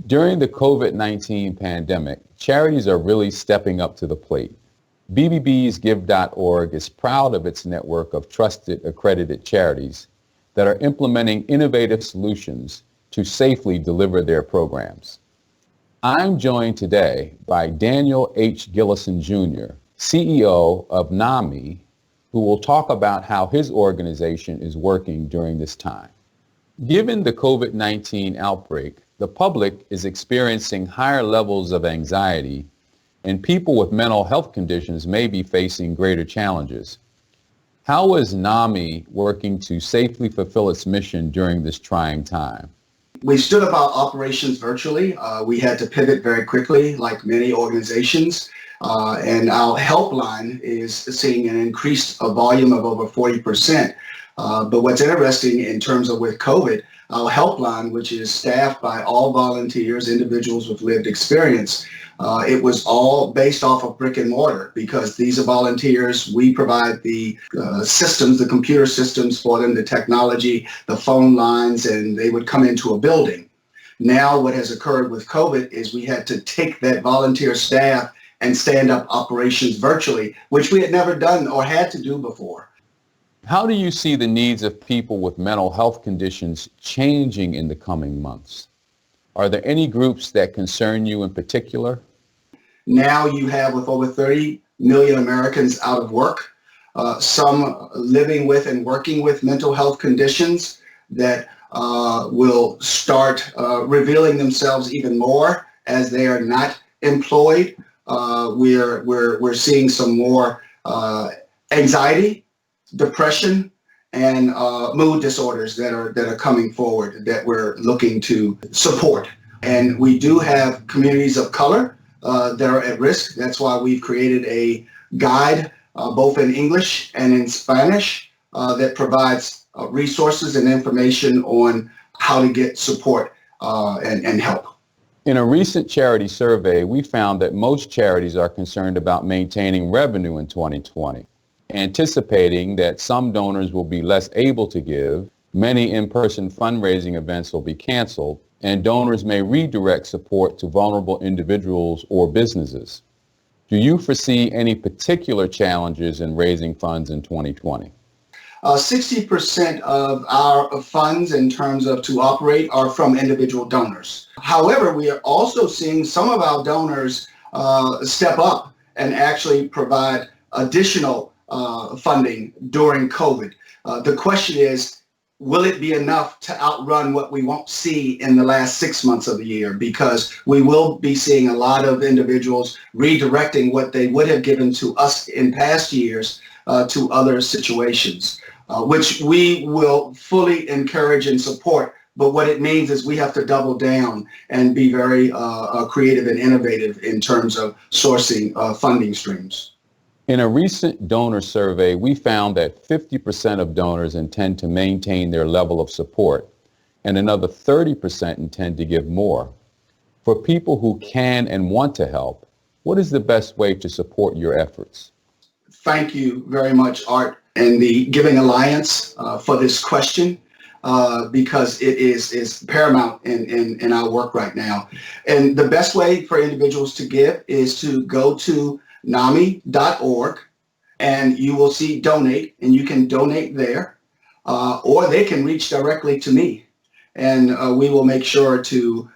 During the COVID-19 pandemic, charities are really stepping up to the plate. BBBsGive.org is proud of its network of trusted, accredited charities that are implementing innovative solutions to safely deliver their programs. I'm joined today by Daniel H. Gillison Jr., CEO of NAMI, who will talk about how his organization is working during this time. Given the COVID-19 outbreak, the public is experiencing higher levels of anxiety, and people with mental health conditions may be facing greater challenges. How is NAMI working to safely fulfill its mission during this trying time? We stood up our operations virtually. We had to pivot very quickly, like many organizations, and our helpline is seeing an increased volume of over 40%. But what's interesting in terms of with COVID, our helpline, which is staffed by all volunteers, individuals with lived experience, it was all based off of brick and mortar because these are volunteers. We provide the systems, the computer systems for them, the technology, the phone lines, and they would come into a building. Now what has occurred with COVID is we had to take that volunteer staff and stand up operations virtually, which we had never done or had to do before. How do you see the needs of people with mental health conditions changing in the coming months? Are there any groups that concern you in particular? Now you have with over 30 million Americans out of work, some living with and working with mental health conditions that will start revealing themselves even more as they are not employed. We're seeing some more anxiety, depression, and mood disorders that are coming forward that we're looking to support. And we do have communities of color that are at risk. That's why we've created a guide both in English and in Spanish that provides resources and information on how to get support and help. In a recent charity survey, we found that most charities are concerned about maintaining revenue in 2020. Anticipating that some donors will be less able to give, many in-person fundraising events will be canceled, and donors may redirect support to vulnerable individuals or businesses. Do you foresee any particular challenges in raising funds in 2020? 60% of our funds in terms of to operate are from individual donors. However, we are also seeing some of our donors step up and actually provide additional funding during COVID. The question is, will it be enough to outrun what we won't see in the last 6 months of the year? Because we will be seeing a lot of individuals redirecting what they would have given to us in past years to other situations, which we will fully encourage and support. But what it means is we have to double down and be very creative and innovative in terms of sourcing funding streams. In a recent donor survey, we found that 50% of donors intend to maintain their level of support, and another 30% intend to give more. For people who can and want to help, what is the best way to support your efforts? Thank you very much, Art, and the Giving Alliance for this question, because it is paramount in our work right now. And the best way for individuals to give is to go to NAMI.org, and you will see donate, and you can donate there, or they can reach directly to me, and we will make sure to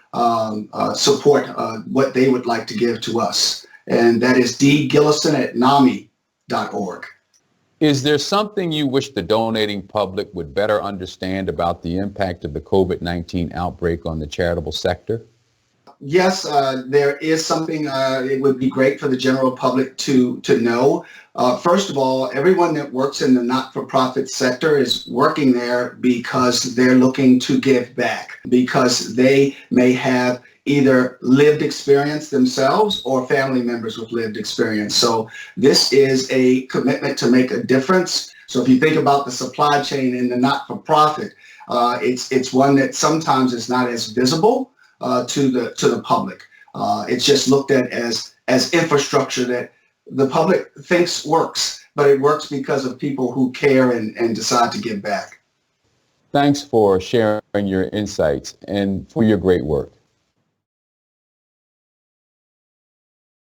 support what they would like to give to us. And that is dgillison@NAMI.org. Is there something you wish the donating public would better understand about the impact of the COVID-19 outbreak on the charitable sector? Yes, there is something it would be great for the general public to know. First of all, everyone that works in the not-for-profit sector is working there because they're looking to give back, because they may have either lived experience themselves or family members with lived experience. So this is a commitment to make a difference. So if you think about the supply chain in the not-for-profit, it's one that sometimes is not as visible to the public. It's just looked at as infrastructure that the public thinks works, but it works because of people who care and decide to give back. Thanks for sharing your insights and for your great work.